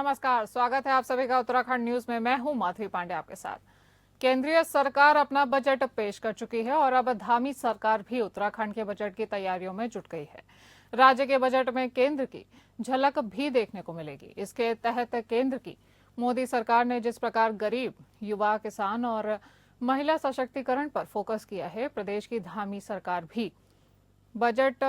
नमस्कार, स्वागत है आप सभी का उत्तराखंड न्यूज में। मैं हूं माधवी पांडे आपके साथ। केंद्रीय सरकार अपना बजट पेश कर चुकी है और अब धामी सरकार भी उत्तराखंड के बजट की तैयारियों में जुट गई है। राज्य के बजट में केंद्र की झलक भी देखने को मिलेगी। इसके तहत केंद्र की मोदी सरकार ने जिस प्रकार गरीब, युवा, किसान और महिला सशक्तिकरण पर फोकस किया है, प्रदेश की धामी सरकार भी बजट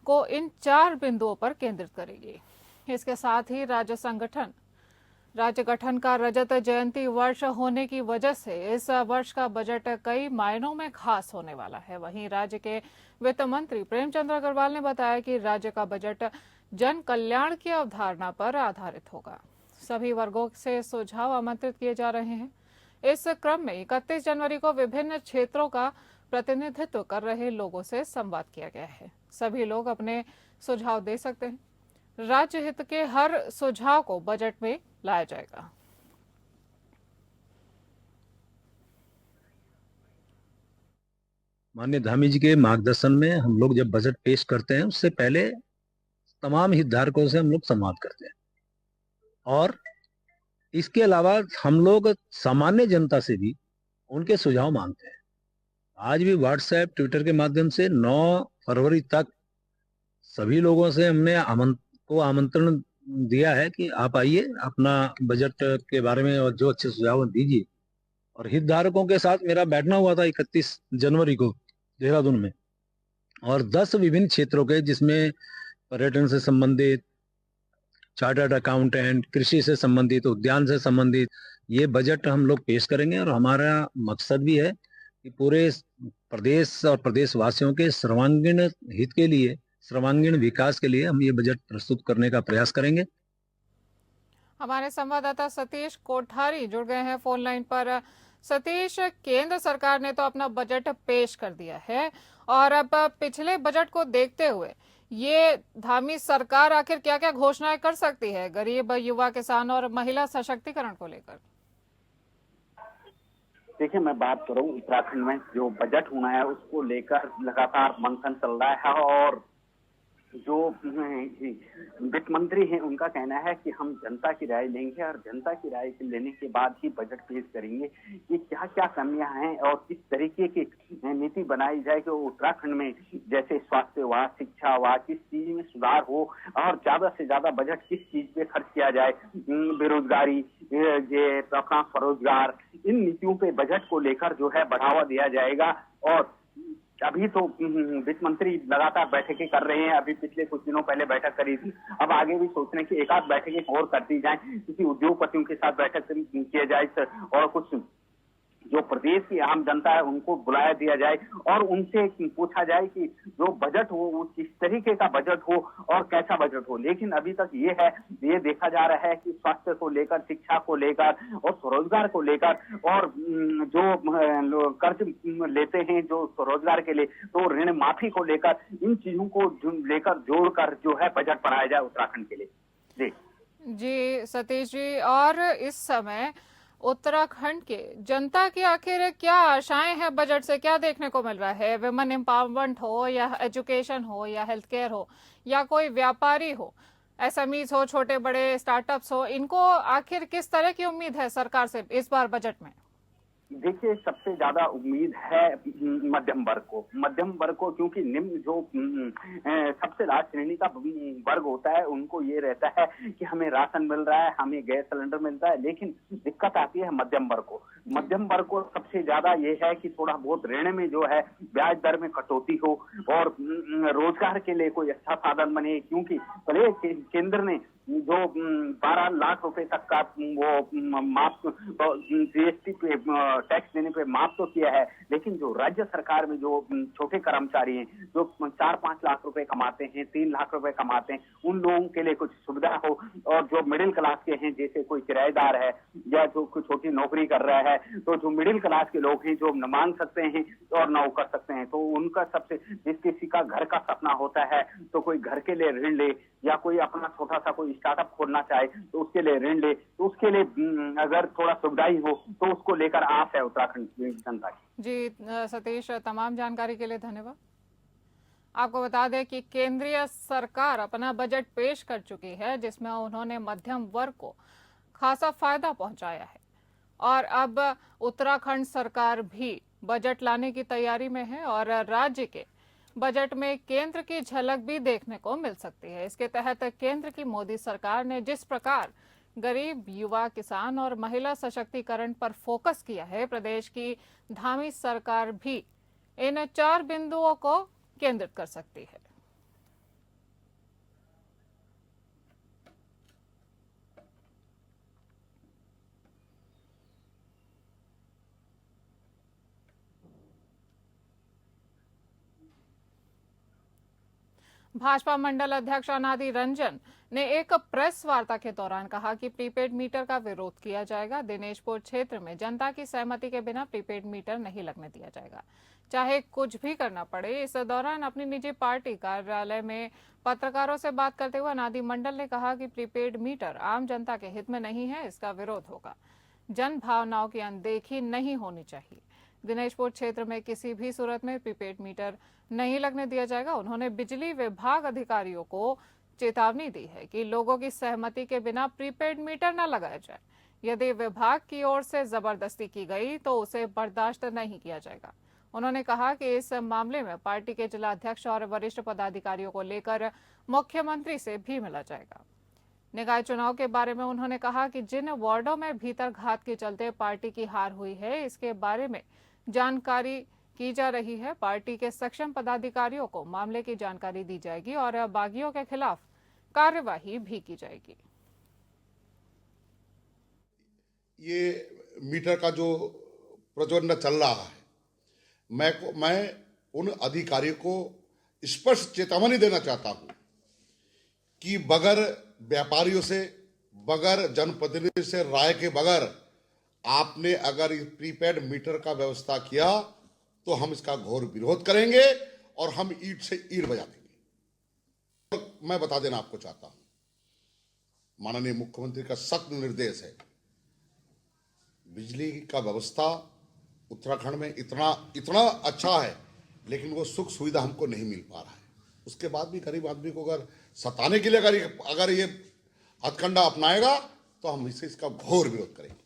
को इन 4 बिंदुओं पर केंद्रित करेगी। इसके साथ ही राज्य गठन का रजत जयंती वर्ष होने की वजह से इस वर्ष का बजट कई मायनों में खास होने वाला है। वहीं राज्य के वित्त मंत्री प्रेमचंद अग्रवाल ने बताया कि राज्य का बजट जन कल्याण की अवधारणा पर आधारित होगा। सभी वर्गों से सुझाव आमंत्रित किए जा रहे हैं। इस क्रम में 31 जनवरी को विभिन्न क्षेत्रों का प्रतिनिधित्व कर रहे लोगों से संवाद किया गया है। सभी लोग अपने सुझाव दे सकते हैं। राज्य हित के हर सुझाव को बजट में लाया जाएगा। माननीय धामी जी के मार्गदर्शन में हम लोग जब बजट पेश करते हैं उससे पहले तमाम हितधारकों से हम लोग संवाद करते हैं और इसके अलावा हम लोग सामान्य जनता से भी उनके सुझाव मांगते हैं। आज भी व्हाट्सएप, ट्विटर के माध्यम से 9 फरवरी तक सभी लोगों से हमने आमंत्रण दिया है कि आप आइए, अपना बजट के बारे में और जो अच्छे सुझाव दीजिए। और हितधारकों के साथ मेरा बैठना हुआ था 31 जनवरी को देहरादून में, और 10 विभिन्न क्षेत्रों के, जिसमें पर्यटन से संबंधित, चार्टर्ड अकाउंटेंट, कृषि से संबंधित, उद्यान से संबंधित ये बजट हम लोग पेश करेंगे। और हमारा मकसद भी है कि पूरे प्रदेश और प्रदेशवासियों के सर्वांगीण हित के लिए, सर्वांगीण विकास के लिए हम ये बजट प्रस्तुत करने का प्रयास करेंगे। हमारे संवाददाता सतीश कोठारी जुड़ गए हैं फोन लाइन पर। सतीश, केंद्र सरकार ने तो अपना बजट पेश कर दिया है और अब पिछले बजट को देखते हुए ये धामी सरकार आखिर क्या क्या घोषणाएं कर सकती है गरीब, युवा, किसान और महिला सशक्तिकरण को लेकर? देखिए, मैं बात करूं उत्तराखंड में जो बजट होना है उसको लेकर लगातार मंथन चल रहा है और जो वित्त मंत्री हैं उनका कहना है कि हम जनता की राय लेंगे और जनता की राय लेने के बाद ही बजट पेश करेंगे कि क्या क्या कमियां हैं और किस तरीके की नीति बनाई जाए कि उत्तराखंड में जैसे स्वास्थ्य व शिक्षा व किस चीज में सुधार हो और ज्यादा से ज्यादा बजट किस चीज पे खर्च किया जाए। बेरोजगारी, ये अपना स्वरोजगार, इन नीतियों पे बजट को लेकर जो है बढ़ावा दिया जाएगा। और अभी तो वित्त मंत्री लगातार बैठकें कर रहे हैं। अभी पिछले कुछ दिनों पहले बैठक करी थी, अब आगे भी सोच रहे हैं कि एक आध बैठकें और कर दी जाए, किसी उद्योगपतियों के साथ बैठक किया जाए और कुछ जो प्रदेश की आम जनता है उनको बुलाया दिया जाए और उनसे पूछा जाए कि जो बजट हो वो किस तरीके का बजट हो और कैसा बजट हो। लेकिन अभी तक ये देखा जा रहा है कि स्वास्थ्य को लेकर, शिक्षा को लेकर और स्वरोजगार को लेकर और जो कर्ज लेते हैं जो स्वरोजगार के लिए, तो ऋण माफी को लेकर, इन चीजों को लेकर जोड़कर जो है बजट बनाया जाए उत्तराखंड के लिए। जी सतीश जी, और इस समय उत्तराखंड के जनता की आखिर क्या आशाएं हैं बजट से? क्या देखने को मिल रहा है? वुमेन एम्पावरमेंट हो या एजुकेशन हो या हेल्थ केयर हो या कोई व्यापारी हो, एसएमईज हो, छोटे बड़े स्टार्टअप्स हो, इनको आखिर किस तरह की उम्मीद है सरकार से इस बार बजट में? देखिए, सबसे ज्यादा उम्मीद है मध्यम वर्ग को, क्योंकि निम्न जो सबसे लास्ट श्रेणी का वर्ग होता है उनको ये रहता है कि हमें राशन मिल रहा है, हमें गैस सिलेंडर मिलता है, लेकिन दिक्कत आती है मध्यम वर्ग को सबसे ज्यादा ये है कि थोड़ा बहुत ऋण में जो है ब्याज दर में कटौती हो और रोजगार के लिए कोई अच्छा साधन बने। क्योंकि पहले केंद्र ने जो 12 लाख रुपए तक का वो माफ जीएसटी पे टैक्स देने पे माफ तो किया है, लेकिन जो राज्य सरकार में जो छोटे कर्मचारी हैं जो 4-5 लाख रुपए कमाते हैं, 3 लाख रुपए कमाते हैं, उन लोगों के लिए कुछ सुविधा हो। और जो मिडिल क्लास के हैं, जैसे कोई किराएदार है या जो कोई छोटी नौकरी कर रहा है, तो जो मिडिल क्लास के लोग हैं जो न मांग सकते हैं और न कर सकते हैं, तो उनका सबसे, जिस किसी का घर का सपना होता है तो कोई घर के लिए ऋण ले या कोई अपना छोटा सा कोई स्टार्टअप खोलना चाहे तो उसके लिए ऋण ले, तो उसके लिए अगर थोड़ा सुविधा ही हो तो उसको लेकर आस है उत्तराखंड की जनता की। जी सतीश, तमाम जानकारी के लिए धन्यवाद। आपको बता दें कि केंद्रीय सरकार अपना बजट पेश कर चुकी है, जिसमें उन्होंने मध्यम वर्ग को खासा फायदा पहुंचाया है। और अब उत्तराखंड सरकार भी बजट लाने की तैयारी में है और राज्य के बजट में केंद्र की झलक भी देखने को मिल सकती है। इसके तहत केंद्र की मोदी सरकार ने जिस प्रकार गरीब, युवा, किसान और महिला सशक्तिकरण पर फोकस किया है, प्रदेश की धामी सरकार भी इन 4 बिंदुओं को केंद्रित कर सकती है। भाजपा मंडल अध्यक्ष अनादि रंजन ने एक प्रेस वार्ता के दौरान कहा कि प्रीपेड मीटर का विरोध किया जाएगा। दिनेशपुर क्षेत्र में जनता की सहमति के बिना प्रीपेड मीटर नहीं लगने दिया जाएगा, चाहे कुछ भी करना पड़े। इस दौरान अपनी निजी पार्टी कार्यालय में पत्रकारों से बात करते हुए अनादि मंडल ने कहा कि प्रीपेड मीटर आम जनता के हित में नहीं है, इसका विरोध होगा। जन भावनाओं की अनदेखी नहीं होनी चाहिए। दिनेशपुर क्षेत्र में किसी भी सूरत में प्रीपेड मीटर नहीं लगने दिया जाएगा। उन्होंने बिजली विभाग अधिकारियों को चेतावनी दी है कि लोगों की सहमति के बिना प्रीपेड मीटर न लगाया जाए। यदि विभाग की ओर से जबरदस्ती की गई तो उसे बर्दाश्त नहीं किया जाएगा। उन्होंने कहा कि इस मामले में पार्टी के जिला अध्यक्ष और वरिष्ठ पदाधिकारियों को लेकर मुख्यमंत्री से भी मिला जाएगा। निकाय चुनाव के बारे में उन्होंने कहा कि जिन वार्डों में भीतर घात के चलते पार्टी की हार हुई है, इसके बारे में जानकारी की जा रही है। पार्टी के सक्षम पदाधिकारियों को मामले की जानकारी दी जाएगी और बागियों के खिलाफ कार्यवाही भी की जाएगी। ये मीटर का जो प्रज्वलन चल रहा है, मैं उन अधिकारियों को स्पष्ट चेतावनी देना चाहता हूं कि बगैर व्यापारियों से, बगैर जनप्रतिनिधि से राय के बगैर आपने अगर इस प्रीपेड मीटर का व्यवस्था किया तो हम इसका घोर विरोध करेंगे और हम ईंट से ईंट बजा देंगे। और मैं बता देना आपको चाहता हूं, माननीय मुख्यमंत्री का सख्त निर्देश है, बिजली का व्यवस्था उत्तराखंड में इतना अच्छा है, लेकिन वो सुख सुविधा हमको नहीं मिल पा रहा है। उसके बाद भी गरीब आदमी को अगर सताने के लिए अगर ये हथकंडा अपनाएगा तो हम इसका घोर विरोध करेंगे।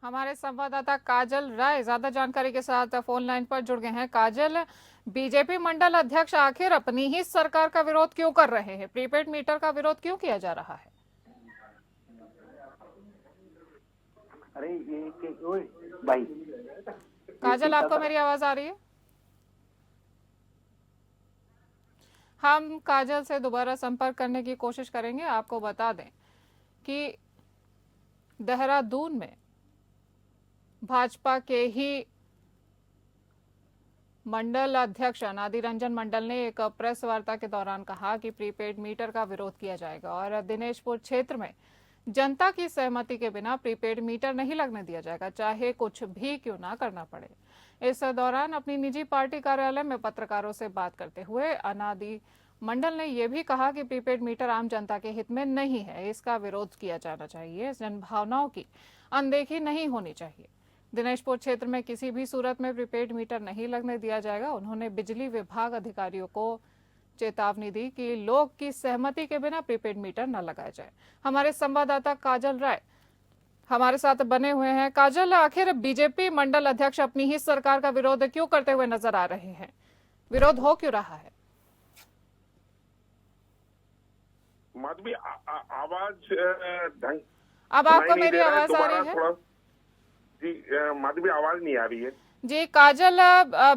हमारे संवाददाता काजल राय ज्यादा जानकारी के साथ फोन लाइन पर जुड़ गए हैं। काजल, बीजेपी मंडल अध्यक्ष आखिर अपनी ही सरकार का विरोध क्यों कर रहे हैं? प्रीपेड मीटर का विरोध क्यों किया जा रहा है? अरे ये ओए भाई, काजल, आपको मेरी आवाज आ रही है? हम काजल से दोबारा संपर्क करने की कोशिश करेंगे। आपको बता दें कि देहरादून में भाजपा के ही मंडल अध्यक्ष अनादि रंजन मंडल ने एक प्रेस वार्ता के दौरान कहा कि प्रीपेड मीटर का विरोध किया जाएगा और दिनेशपुर क्षेत्र में जनता की सहमति के बिना प्रीपेड मीटर नहीं लगने दिया जाएगा, चाहे कुछ भी क्यों ना करना पड़े। इस दौरान अपनी निजी पार्टी कार्यालय में पत्रकारों से बात करते हुए अनादि मंडल ने यह भी कहा कि प्रीपेड मीटर आम जनता के हित में नहीं है, इसका विरोध किया जाना चाहिए। जनभावनाओं की अनदेखी नहीं होनी चाहिए। दिनेशपुर क्षेत्र में किसी भी सूरत में प्रीपेड मीटर नहीं लगने दिया जाएगा। उन्होंने बिजली विभाग अधिकारियों को चेतावनी दी कि लोग की सहमति के बिना प्रीपेड मीटर न लगाया जाए। हमारे संवाददाता काजल राय हमारे साथ बने हुए हैं। काजल, आखिर बीजेपी मंडल अध्यक्ष अपनी ही सरकार का विरोध क्यों करते हुए नजर आ रहे हैं? विरोध हो क्यों रहा है? माधवी, आवाज ढंग अब आपको मेरी आवाज आ रही है? जी माधवी, आवाज नहीं आ रही है। जी काजल,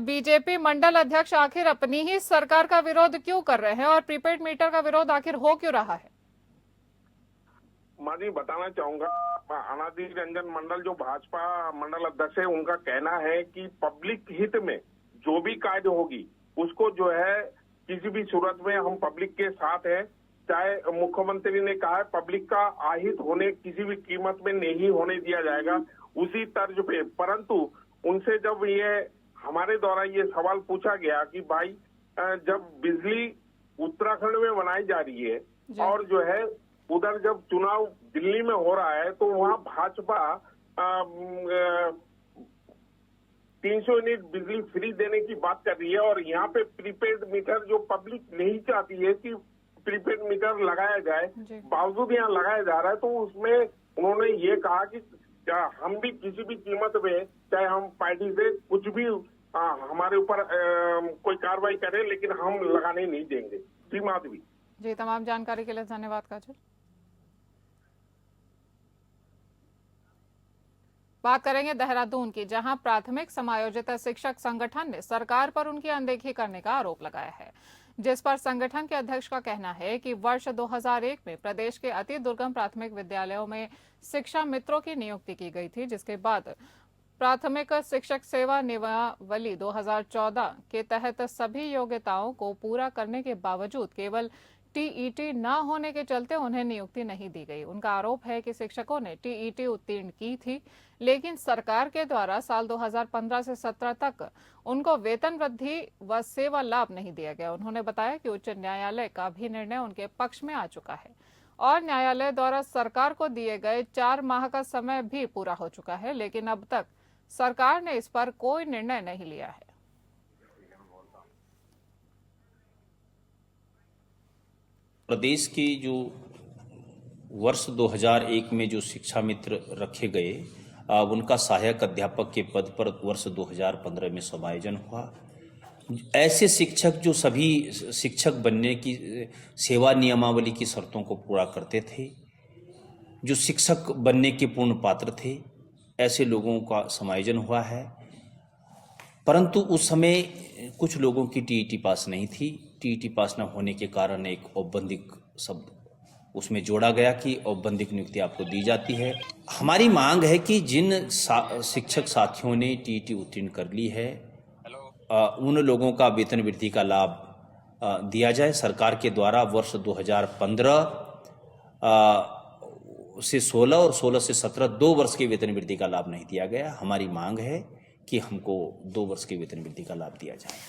बीजेपी मंडल अध्यक्ष आखिर अपनी ही सरकार का विरोध क्यों कर रहे हैं और प्रीपेड मीटर का विरोध आखिर हो क्यों रहा है? माधवी, बताना चाहूंगा, अनादि रंजन मंडल जो भाजपा मंडल अध्यक्ष है, उनका कहना है कि पब्लिक हित में जो भी कार्य होगी उसको जो है किसी भी सूरत में हम पब्लिक के साथ हैं। चाहे मुख्यमंत्री ने कहा है पब्लिक का आहित होने किसी भी कीमत में नहीं होने दिया जाएगा, उसी तर्ज पे। परंतु उनसे जब ये हमारे द्वारा ये सवाल पूछा गया कि भाई जब बिजली उत्तराखंड में बनाई जा रही है और जो है उधर जब चुनाव दिल्ली में हो रहा है तो वहां भाजपा 300 यूनिट बिजली फ्री देने की बात कर रही है, और यहाँ पे प्रीपेड मीटर जो पब्लिक नहीं चाहती है कि प्रीपेड मीटर लगाया जाए, बावजूद यहाँ लगाया जा रहा है। तो उसमें उन्होंने ये कहा कि हम भी किसी भी कीमत पे, चाहे हम पार्टी से कुछ भी हमारे ऊपर कोई कार्रवाई करे, लेकिन हम लगाने नहीं देंगे। श्री माधवी जी, तमाम जानकारी के लिए धन्यवाद काजल। बात करेंगे देहरादून की, जहां प्राथमिक समायोजित शिक्षक संगठन ने सरकार पर उनकी अनदेखी करने का आरोप लगाया है, जिस पर संगठन के अध्यक्ष का कहना है कि वर्ष 2001 में प्रदेश के अति दुर्गम प्राथमिक विद्यालयों में शिक्षा मित्रों की नियुक्ति की गई थी, जिसके बाद प्राथमिक शिक्षक सेवा नियमावली 2014 के तहत सभी योग्यताओं को पूरा करने के बावजूद केवल टीईटी न होने के चलते उन्हें नियुक्ति नहीं दी गई। उनका आरोप है कि शिक्षकों ने टीईटी उत्तीर्ण की थी, लेकिन सरकार के द्वारा साल 2015 से 17 तक उनको वेतन वृद्धि व सेवा लाभ नहीं दिया गया। उन्होंने बताया कि उच्च न्यायालय का भी निर्णय उनके पक्ष में आ चुका है और न्यायालय द्वारा सरकार को दिए गए 4 माह का समय भी पूरा हो चुका है, लेकिन अब तक सरकार ने इस पर कोई निर्णय नहीं लिया है। प्रदेश की जो वर्ष 2001 में जो शिक्षा मित्र रखे गए, उनका सहायक अध्यापक के पद पर वर्ष 2015 में समायोजन हुआ। ऐसे शिक्षक जो सभी शिक्षक बनने की सेवा नियमावली की शर्तों को पूरा करते थे, जो शिक्षक बनने के पूर्ण पात्र थे, ऐसे लोगों का समायोजन हुआ है। परंतु उस समय कुछ लोगों की टीईटी पास नहीं थी। टीईटी पास न होने के कारण एक औपबंधिक शब्द उसमें जोड़ा गया कि औपबंधिक नियुक्ति आपको दी जाती है। हमारी मांग है कि जिन शिक्षक साथियों ने टीईटी उत्तीर्ण कर ली है, उन लोगों का वेतन वृद्धि का लाभ दिया जाए। सरकार के द्वारा वर्ष 2015 से 16 और 16 से 17 2 वर्ष के वेतन वृद्धि का लाभ नहीं दिया गया। हमारी मांग है कि हमको 2 वर्ष के वेतन वृद्धि का लाभ दिया जाए।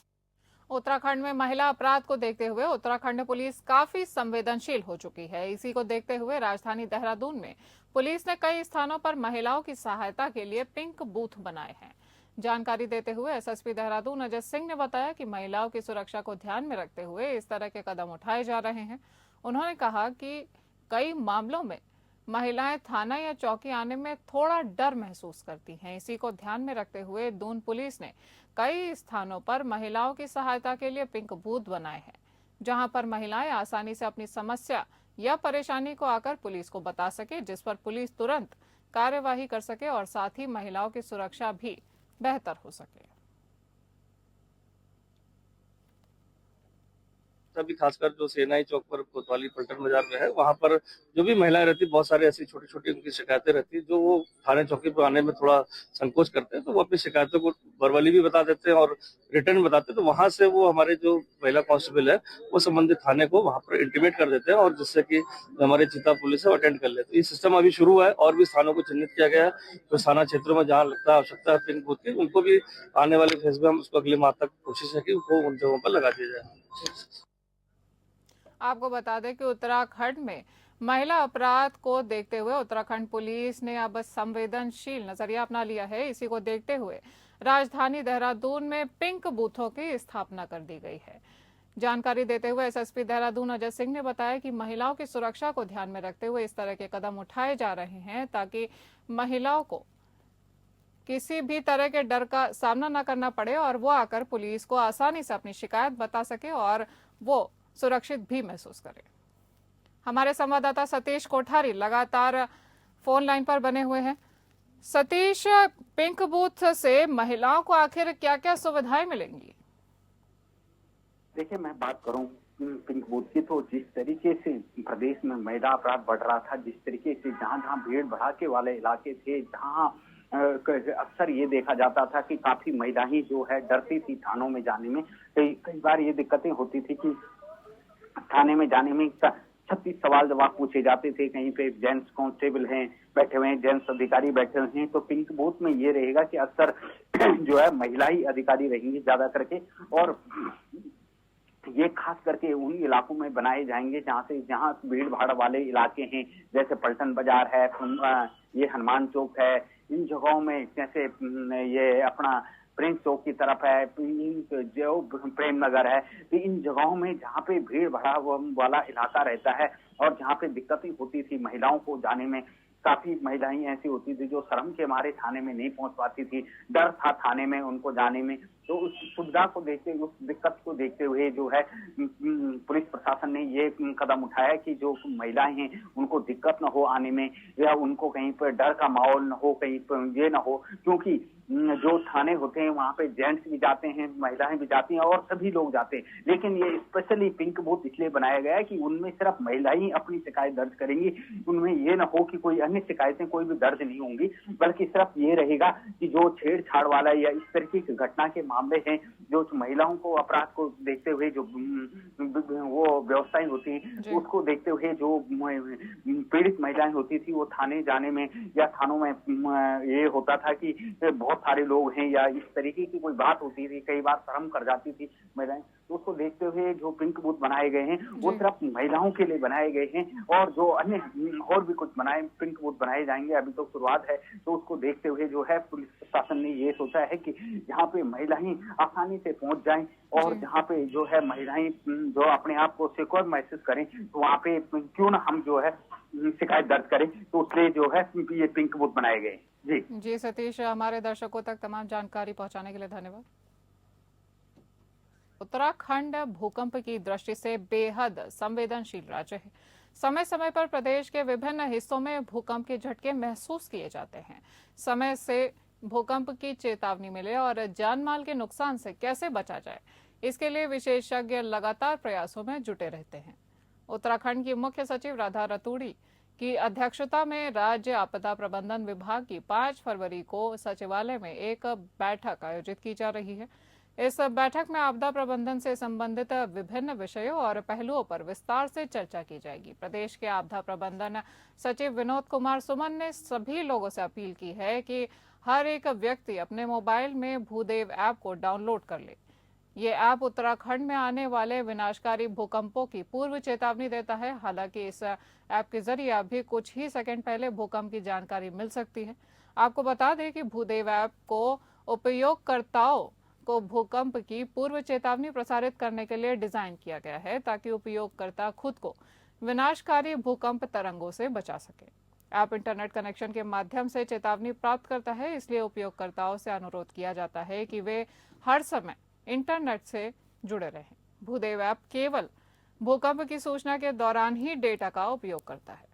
उत्तराखंड में महिला अपराध को देखते हुए उत्तराखंड पुलिस काफी संवेदनशील हो चुकी है। इसी को देखते हुए राजधानी देहरादून में पुलिस ने कई स्थानों पर महिलाओं की सहायता के लिए पिंक बूथ बनाए हैं। जानकारी देते हुए एसएसपी देहरादून अजय सिंह ने बताया कि महिलाओं की सुरक्षा को ध्यान में रखते हुए इस तरह के कदम उठाए जा रहे हैं। उन्होंने कहा कि कई मामलों में महिलाएं थाना या चौकी आने में थोड़ा डर महसूस करती हैं। इसी को ध्यान में रखते हुए दून पुलिस ने कई स्थानों पर महिलाओं की सहायता के लिए पिंक बूथ बनाए हैं, जहां पर महिलाएं आसानी से अपनी समस्या या परेशानी को आकर पुलिस को बता सके, जिस पर पुलिस तुरंत कार्यवाही कर सके और साथ ही महिलाओं की सुरक्षा भी बेहतर हो सके। अभी खासकर जो सेनाई चौक पर कोतवाली पलटन बाजार में है, वहां पर जो भी महिलाएं रहती, बहुत सारी ऐसी छोटी छोटी उनकी शिकायतें रहती, जो वो थाने चौकी पर आने में थोड़ा संकोच करते हैं, तो वो अपनी शिकायतों को वर्बली भी बता देते हैं और रिटर्न बताते हैं। तो वहां से वो हमारे जो महिला कांस्टेबल है वो संबंधित थाने को वहां पर इंटीमेट कर देते हैं और जिससे कि हमारे चीता पुलिस है अटेंड कर लेते हैं। ये सिस्टम अभी शुरू हुआ है और भी स्थानों को चिन्हित किया गया है। तो थाना क्षेत्रों में जहाँ लगता है आवश्यकता है पिंक बूथ की, उनको भी आने वाले फेज में हम उसको अगले माह तक कोशिश है कि उनको उन जगहों पर लगा दिया जाए। आपको बता दें कि उत्तराखंड में महिला अपराध को देखते हुए उत्तराखंड पुलिस ने अब संवेदनशील नजरिया अपना लिया है। इसी को देखते हुए राजधानी देहरादून में पिंक बूथों की स्थापना कर दी गई है। जानकारी देते हुए एसएसपी देहरादून अजय सिंह ने बताया कि महिलाओं की सुरक्षा को ध्यान में रखते हुए इस तरह के कदम उठाए जा रहे हैं ताकि महिलाओं को किसी भी तरह के डर का सामना न करना पड़े और वो आकर पुलिस को आसानी से अपनी शिकायत बता सके और वो सुरक्षित भी महसूस करें। हमारे संवाददाता सतीश कोठारी लगातार फोन लाइन पर बने हुए हैं। सतीश, पिंक बूथ से महिलाओं को आखिर क्या क्या सुविधाएं मिलेंगी? देखिए, मैं बात करूं पिंक बूथ की, तो जिस तरीके से प्रदेश में महिला अपराध बढ़ रहा था, जिस तरीके से जहां जहां भीड़ भड़ाके वाले इलाके थे, जहां अक्सर ये देखा जाता था कि काफी महिलाएं जो है डरती थी थानों में जाने में। कई बार ये दिक्कतें होती थी कि थाने में जाने में 36 सवाल जवाब पूछे जाते थे। कहीं पे जेंट्स कांस्टेबल हैं बैठे हुए हैं, जेंट्स अधिकारी बैठे हुए हैं। तो पिंक बूथ में ये रहेगा कि अक्सर जो है महिला ही अधिकारी रहेंगी ज्यादा करके, और ये खास करके उन इलाकों में बनाए जाएंगे जहां भीड़ भाड़ वाले इलाके हैं, जैसे पलटन बाजार है, ये हनुमान चौक है। इन जगहों में जैसे ये अपना प्रिंस चौक की तरफ है, जो प्रेम नगर है, तो इन जगहों में जहाँ पे भीड़ भड़ा वाला इलाका रहता है और जहाँ पे दिक्कतें होती थी महिलाओं को जाने में, काफी महिलाएं ऐसी होती थी जो शर्म के मारे थाने में नहीं पहुंच पाती थी, डर था थाने में उनको जाने में। तो उस सुविधा को देखते, उस दिक्कत को देखते हुए जो है पुलिस प्रशासन ने ये कदम उठाया कि जो महिलाएं हैं उनको दिक्कत न हो आने में, या उनको कहीं पर डर का माहौल न हो, कहीं पर ये न हो, क्योंकि जो थाने होते हैं वहाँ पे जेंट्स भी जाते हैं, महिलाएं भी जाती हैं और सभी लोग जाते हैं, लेकिन ये स्पेशली पिंक बूथ इसलिए बनाया गया है कि उनमें सिर्फ महिलाएं ही अपनी शिकायत दर्ज करेंगी, उनमें ये न हो कि कोई अन्य शिकायतें कोई भी दर्ज नहीं होंगी, बल्कि सिर्फ ये रहेगा कि जो छेड़छाड़ वाला या इस तरीके की घटना के मामले हैं, जो महिलाओं को अपराध को देखते हुए जो वो व्यवस्थाएं होती हैं उसको देखते हुए जो पीड़ित महिलाएं होती थी वो थाने जाने में या थानों में ये होता था कि बहुत सारे लोग हैं या इस तरीके की कोई बात होती थी, कई बार शर्म कर जाती थी महिलाएं, तो उसको देखते हुए जो पिंक बूथ बनाए गए हैं वो सिर्फ महिलाओं के लिए बनाए गए हैं, और जो अन्य और भी कुछ पिंक बूथ बनाए जाएंगे, अभी तो शुरुआत है, तो उसको देखते हुए जो है पुलिस प्रशासन ने ये सोचा है कि जहाँ पे महिलाएं आसानी से पहुंच जाएं और जहाँ पे जो है महिलाएं जो अपने आप को सिक्योर महसूस करें, तो वहाँ पे क्यों ना हम जो है शिकायत दर्ज करें, तो उसलिए जो है ये पिंक बूथ बनाए गए। जी सतीश, हमारे दर्शकों तक तमाम जानकारी पहुंचाने के लिए धन्यवाद। उत्तराखंड भूकंप की दृष्टि से बेहद संवेदनशील राज्य है। समय समय पर प्रदेश के विभिन्न हिस्सों में भूकंप के झटके महसूस किए जाते हैं। समय से भूकंप की चेतावनी मिले और जान माल के नुकसान से कैसे बचा जाए, इसके लिए विशेषज्ञ लगातार प्रयासों में जुटे रहते हैं। उत्तराखंड की मुख्य सचिव राधा रतूड़ी की अध्यक्षता में राज्य आपदा प्रबंधन विभाग की 5 फरवरी को सचिवालय में एक बैठक आयोजित की जा रही है। इस बैठक में आपदा प्रबंधन से संबंधित विभिन्न विषयों और पहलुओं पर विस्तार से चर्चा की जाएगी। प्रदेश के आपदा प्रबंधन सचिव विनोद कुमार सुमन ने सभी लोगों से अपील की है कि हर एक व्यक्ति अपने मोबाइल में भूदेव ऐप को डाउनलोड कर ले। ये ऐप उत्तराखंड में आने वाले विनाशकारी भूकंपों की पूर्व चेतावनी देता है। हालांकि इस ऐप के जरिए अभी कुछ ही सेकंड पहले भूकंप की जानकारी मिल सकती है। आपको बता दें कि भूदेव ऐप को उपयोगकर्ताओं को भूकंप की पूर्व चेतावनी प्रसारित करने के लिए डिजाइन किया गया है, ताकि उपयोगकर्ता खुद को विनाशकारी भूकंप तरंगों से बचा सके। ऐप इंटरनेट कनेक्शन के माध्यम से चेतावनी प्राप्त करता है, इसलिए उपयोगकर्ताओं से अनुरोध किया जाता है कि वे हर समय इंटरनेट से जुड़े रहें। भूदेव ऐप केवल भूकंप की सूचना के दौरान ही डेटा का उपयोग करता है।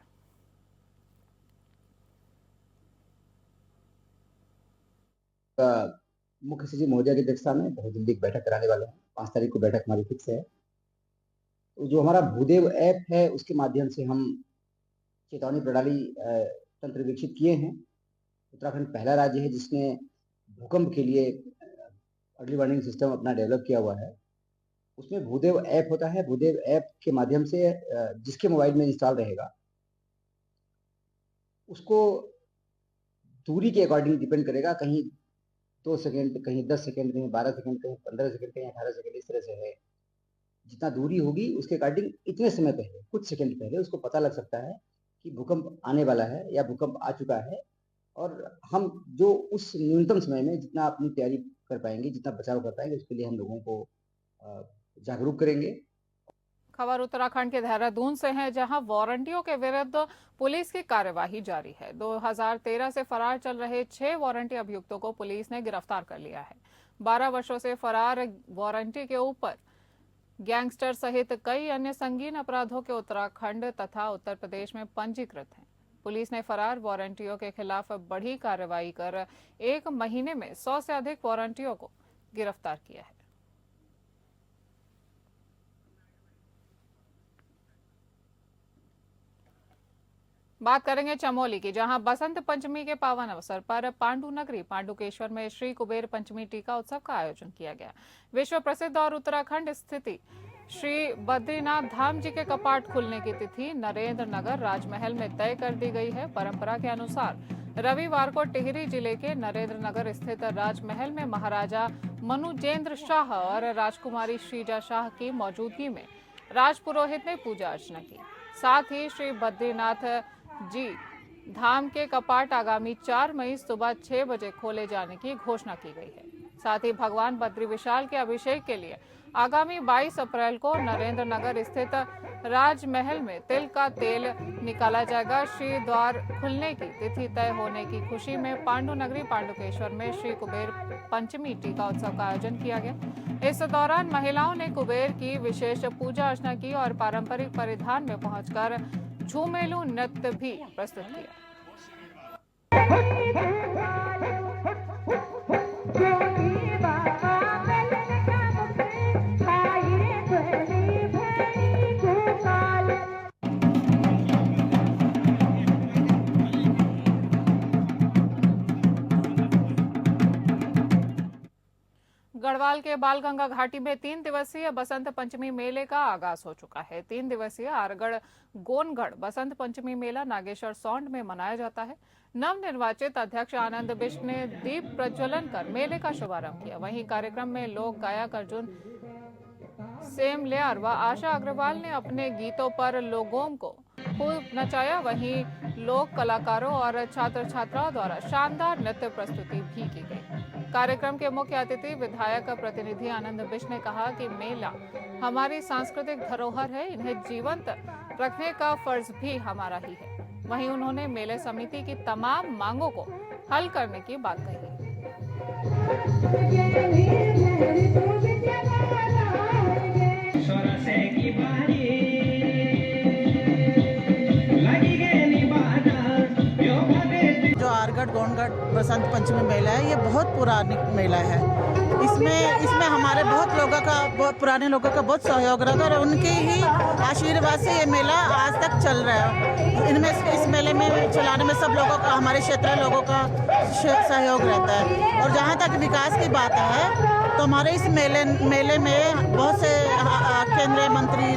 मुख्य सचिव महोदय की अध्यक्षता में बहुत जल्दी एक बैठक कराने वाले हैं। 5 तारीख को बैठक हमारी फिक्स है। तो जो हमारा भूदेव ऐप है उसके माध्यम से हम चेतावनी प्रणाली तंत्र विकसित किए हैं। उत्तराखंड पहला राज्य है जिसने भूकंप के लिए अर्ली वार्निंग सिस्टम अपना डेवलप किया हुआ है। उसमें भूदेव ऐप होता है। भूदेव ऐप के माध्यम से जिसके मोबाइल में इंस्टॉल रहेगा उसको दूरी के अकॉर्डिंग डिपेंड करेगा, कहीं 2 सेकेंड, कहीं 10 सेकेंड, कहीं 12 सेकेंड, कहीं 15 सेकेंड, कहीं 18 सेकेंड, इस तरह से है। जितना दूरी होगी उसके अकॉर्डिंग इतने समय पहले, कुछ सेकंड पहले उसको पता लग सकता है कि भूकंप आने वाला है या भूकंप आ चुका है, और हम जो उस न्यूनतम समय में जितना अपनी तैयारी कर पाएंगे, जितना बचाव कर पाएंगे, उसके लिए हम लोगों को जागरूक करेंगे। खबर उत्तराखंड के देहरादून से है, जहां वारंटियों के विरुद्ध पुलिस की कार्यवाही जारी है। 2013 से फरार चल रहे 6 वारंटी अभियुक्तों को पुलिस ने गिरफ्तार कर लिया है। 12 वर्षों से फरार वारंटी के ऊपर गैंगस्टर सहित कई अन्य संगीन अपराधों के उत्तराखंड तथा उत्तर प्रदेश में पंजीकृत हैं। पुलिस ने फरार वारंटियों के खिलाफ बड़ी कार्रवाई कर 1 महीने में 100 से अधिक वारंटियों को गिरफ्तार किया है। बात करेंगे चमोली की, जहां बसंत पंचमी के पावन अवसर पर पांडु नगरी पांडुकेश्वर में श्री कुबेर पंचमी टीका उत्सव का आयोजन किया गया। विश्व प्रसिद्ध और उत्तराखंड स्थित श्री बद्रीनाथ धाम जी के कपाट खुलने की तिथि नरेंद्र नगर राजमहल में तय कर दी गई है। परंपरा के अनुसार रविवार को टिहरी जिले के नरेंद्र नगर स्थित राजमहल में महाराजा मनुजेंद्र शाह और राजकुमारी श्रीजा शाह की मौजूदगी में राजपुरोहित ने पूजा अर्चना की। साथ ही श्री बद्रीनाथ जी धाम के कपाट आगामी 4 मई सुबह 6 बजे खोले जाने की घोषणा की गई है। साथ ही भगवान बद्री विशाल के अभिषेक के लिए आगामी 22 अप्रैल को नरेंद्र नगर स्थित राजमहल में तिल का तेल निकाला जाएगा। श्री द्वार खुलने की तिथि तय होने की खुशी में पांडु नगरी पांडुकेश्वर में श्री कुबेर पंचमी टीका उत्सव का आयोजन किया गया। इस दौरान महिलाओं ने कुबेर की विशेष पूजा अर्चना की और पारंपरिक परिधान में पहुंचकर झूमेलू नृत्य भी प्रस्तुत किया। गढ़वाल के बालगंगा घाटी में 3 दिवसीय बसंत पंचमी मेले का आगाज हो चुका है। 3 दिवसीय आरगढ़ गोनगढ़ बसंत पंचमी मेला नागेश्वर सौंड में मनाया जाता है। नवनिर्वाचित अध्यक्ष आनंद बिष्ट ने दीप प्रज्वलन कर मेले का शुभारंभ किया। वहीं कार्यक्रम में लोक गायक अर्जुन सेमलेयर व आशा अग्रवाल ने अपने गीतों पर लोगों को खूब नचाया। वहीं लोक कलाकारों और छात्र छात्राओं द्वारा शानदार नृत्य प्रस्तुति भी की गई। कार्यक्रम के मुख्य अतिथि विधायक प्रतिनिधि आनंद बिष्ट ने कहा कि मेला हमारी सांस्कृतिक धरोहर है, इन्हें जीवंत रखने का फर्ज भी हमारा ही है। वहीं उन्होंने मेले समिति की तमाम मांगों को हल करने की बात कही। जो आरगढ़ गोनगढ़ बसंत पंचमी मेला है, ये बहुत पुरानी मेला है। इसमें हमारे बहुत पुराने लोगों का बहुत सहयोग रहा और उनके ही आशीर्वाद से ये मेला आज तक चल रहा है। इस मेले में चलाने में सब लोगों का, हमारे क्षेत्रीय लोगों का सहयोग रहता है। और जहाँ तक विकास की बात है तो हमारे इस मेले में बहुत से केंद्रीय मंत्री,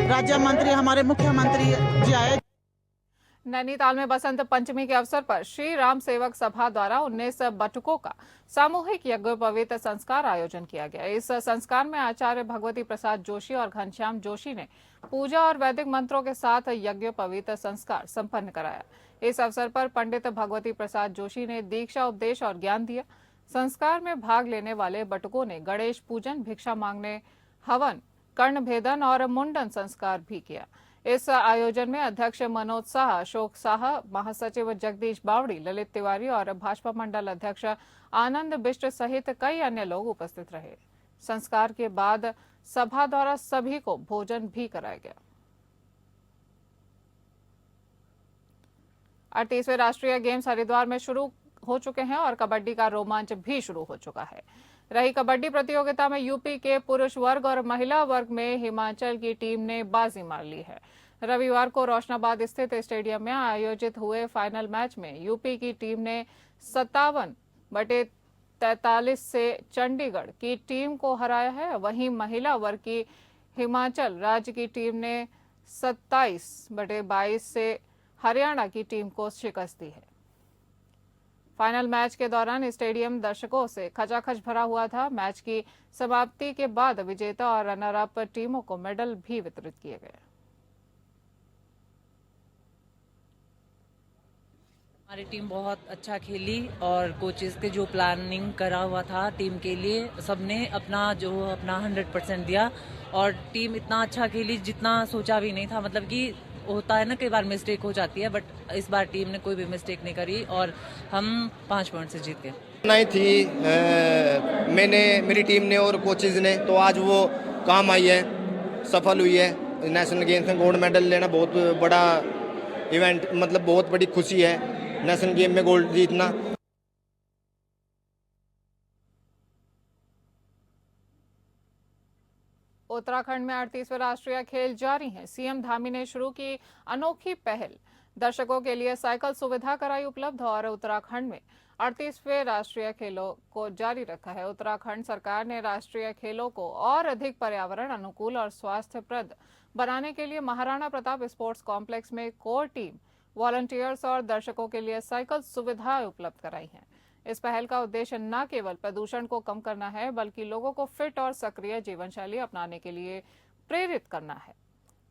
राज्य मंत्री, हमारे मुख्यमंत्री जी आए। नैनीताल में बसंत पंचमी के अवसर पर श्री राम सेवक सभा द्वारा 19 बटुकों का सामूहिक यज्ञोपवीत संस्कार आयोजन किया गया। इस संस्कार में आचार्य भगवती प्रसाद जोशी और घनश्याम जोशी ने पूजा और वैदिक मंत्रों के साथ यज्ञोपवीत संस्कार संपन्न कराया। इस अवसर पर पंडित भगवती प्रसाद जोशी ने दीक्षा, उपदेश और ज्ञान दिया। संस्कार में भाग लेने वाले बटुकों ने गणेश पूजन, भिक्षा मांगने, हवन, कर्ण भेदन और मुंडन संस्कार भी किया। इस आयोजन में अध्यक्ष मनोज शाह, अशोक शाह, महासचिव जगदीश बावड़ी, ललित तिवारी और भाजपा मंडल अध्यक्ष आनंद बिष्ट सहित कई अन्य लोग उपस्थित रहे। संस्कार के बाद सभा द्वारा सभी को भोजन भी कराया गया। 38वें राष्ट्रीय गेम्स हरिद्वार में शुरू हो चुके हैं और कबड्डी का रोमांच भी शुरू हो चुका है। रही कबड्डी प्रतियोगिता में यूपी के पुरुष वर्ग और महिला वर्ग में हिमाचल की टीम ने बाजी मार ली है। रविवार को रोशनाबाद स्थित स्टेडियम में आयोजित हुए फाइनल मैच में यूपी की टीम ने 57-43 से चंडीगढ़ की टीम को हराया है। वहीं महिला वर्ग की हिमाचल राज्य की टीम ने 27-22 से हरियाणा की टीम को शिकस्त दी है। फाइनल मैच के दौरान स्टेडियम दर्शकों से खचाखच भरा हुआ था। मैच की समाप्ति के बाद विजेता और रनर अप टीमों को मेडल भी वितरित किए गए। हमारी टीम बहुत अच्छा खेली और कोचेस के जो प्लानिंग करा हुआ था टीम के लिए, सबने अपना 100% दिया और टीम इतना अच्छा खेली जितना सोचा भी नहीं था। मतलब कि होता है ना, कई बार मिस्टेक हो जाती है, बट इस बार टीम ने कोई भी मिस्टेक नहीं करी और हम 5 पॉइंट से जीत गए। नहीं थी मेरी टीम ने और कोचेज ने, तो आज वो काम आई है, सफल हुई है। नेशनल गेम्स में गोल्ड मेडल लेना बहुत बड़ा इवेंट, मतलब बहुत बड़ी खुशी है नेशनल गेम में गोल्ड जीतना। उत्तराखंड में 38वें राष्ट्रीय खेल जारी हैं। सीएम धामी ने शुरू की अनोखी पहल, दर्शकों के लिए साइकिल सुविधा कराई उपलब्ध और उत्तराखंड में 38वें राष्ट्रीय खेलों को जारी रखा है। उत्तराखंड सरकार ने राष्ट्रीय खेलों को और अधिक पर्यावरण अनुकूल और स्वास्थ्यप्रद बनाने के लिए महाराणा प्रताप स्पोर्ट्स कॉम्प्लेक्स में कोर टीम, वॉलंटियर्स और दर्शकों के लिए साइकिल सुविधाएं उपलब्ध कराई हैं। इस पहल का उद्देश्य न केवल प्रदूषण को कम करना है, बल्कि लोगों को फिट और सक्रिय जीवन शैली अपनाने के लिए प्रेरित करना है।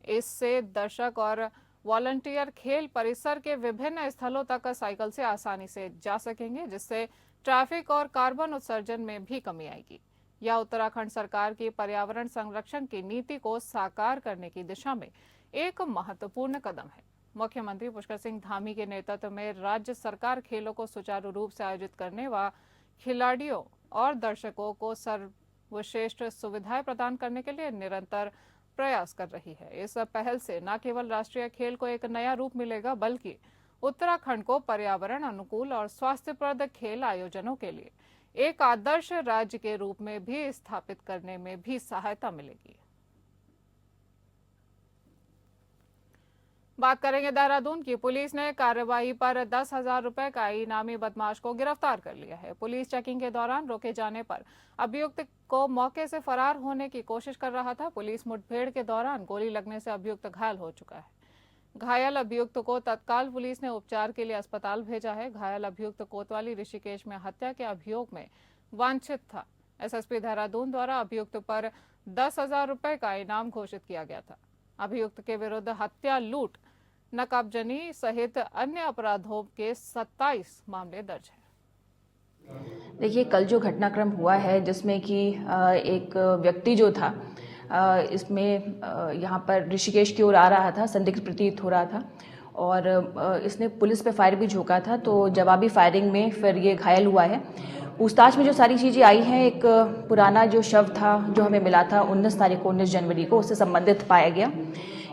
इससे दर्शक और वॉलंटियर खेल परिसर के विभिन्न स्थलों तक साइकिल से आसानी से जा सकेंगे, जिससे ट्रैफिक और कार्बन उत्सर्जन में भी कमी आएगी। यह उत्तराखंड सरकार की पर्यावरण संरक्षण की नीति को साकार करने की दिशा में एक महत्वपूर्ण कदम है। मुख्यमंत्री पुष्कर सिंह धामी के नेतृत्व में राज्य सरकार खेलों को सुचारू रूप से आयोजित करने व खिलाड़ियों और दर्शकों को सर्वश्रेष्ठ सुविधाएं प्रदान करने के लिए निरंतर प्रयास कर रही है। इस पहल से न केवल राष्ट्रीय खेल को एक नया रूप मिलेगा, बल्कि उत्तराखंड को पर्यावरण अनुकूल और स्वास्थ्यप्रद खेल आयोजनों के लिए एक आदर्श राज्य के रूप में भी स्थापित करने में भी सहायता मिलेगी। बात करेंगे देहरादून की। पुलिस ने कार्रवाई पर 10,000 रुपए का इनामी बदमाश को गिरफ्तार कर लिया है। पुलिस चेकिंग के दौरान रोके जाने पर अभियुक्त को मौके से फरार होने की कोशिश कर रहा था। पुलिस मुठभेड़ के दौरान गोली लगने से अभियुक्त घायल हो चुका है। घायल अभियुक्त को तत्काल पुलिस ने उपचार के लिए अस्पताल भेजा है। घायल अभियुक्त कोतवाली ऋषिकेश में हत्या के अभियोग में वांछित था। एसएसपी देहरादून द्वारा अभियुक्त पर 10,000 रुपए का इनाम घोषित किया गया था। अभियुक्त के विरुद्ध हत्या, लूट, नकाबजनी सहित अन्य अपराधों के 27 मामले दर्ज हैं। देखिए, कल जो घटनाक्रम हुआ है जिसमें कि एक व्यक्ति जो था इसमें यहाँ पर ऋषिकेश की ओर आ रहा था, संदिग्ध प्रतीत हो रहा था और इसने पुलिस पे फायर भी झोंका था, तो जवाबी फायरिंग में फिर ये घायल हुआ है। पूछताछ में जो सारी चीज़ें आई हैं, एक पुराना जो शव था जो हमें मिला था 19 जनवरी को, उससे संबंधित पाया गया।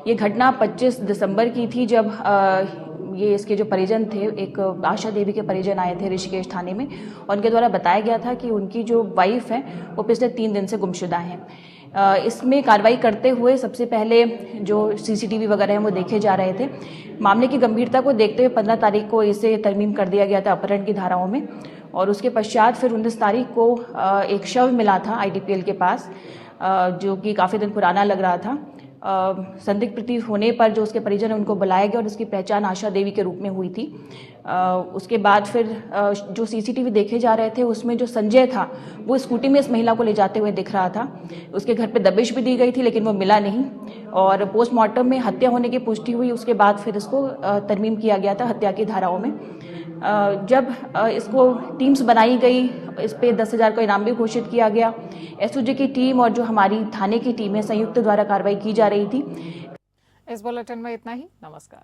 ये घटना 25 दिसंबर की थी जब ये इसके जो परिजन थे, एक आशा देवी के परिजन आए थे ऋषिकेश थाने में और उनके द्वारा बताया गया था कि उनकी जो वाइफ है वो पिछले 3 दिन से गुमशुदा हैं। इसमें कार्रवाई करते हुए सबसे पहले जो सीसीटीवी वगैरह हैं वो देखे जा रहे थे। मामले की गंभीरता को देखते हुए 15 तारीख को इसे तरमीम कर दिया गया था अपहरण की धाराओं में और उसके पश्चात फिर 19 तारीख को एक शव मिला था आईडीपीएल के पास, जो कि काफ़ी दिन पुराना लग रहा था। संदिग्ध प्रतीत होने पर जो उसके परिजन उनको बुलाया गया और उसकी पहचान आशा देवी के रूप में हुई थी। उसके बाद फिर जो सीसीटीवी देखे जा रहे थे उसमें जो संजय था वो स्कूटी में इस महिला को ले जाते हुए दिख रहा था। उसके घर पे दबिश भी दी गई थी लेकिन वो मिला नहीं और पोस्टमार्टम में हत्या होने की पुष्टि हुई। उसके बाद फिर इसको तरमीम किया गया था हत्या की धाराओं में। जब इसको टीम्स बनाई गई, इस पे 10,000 का इनाम भी घोषित किया गया। एसओजी की टीम और जो हमारी थाने की टीम है संयुक्त द्वारा कार्रवाई की जा रही थी। इस बुलेटिन में इतना ही। नमस्कार।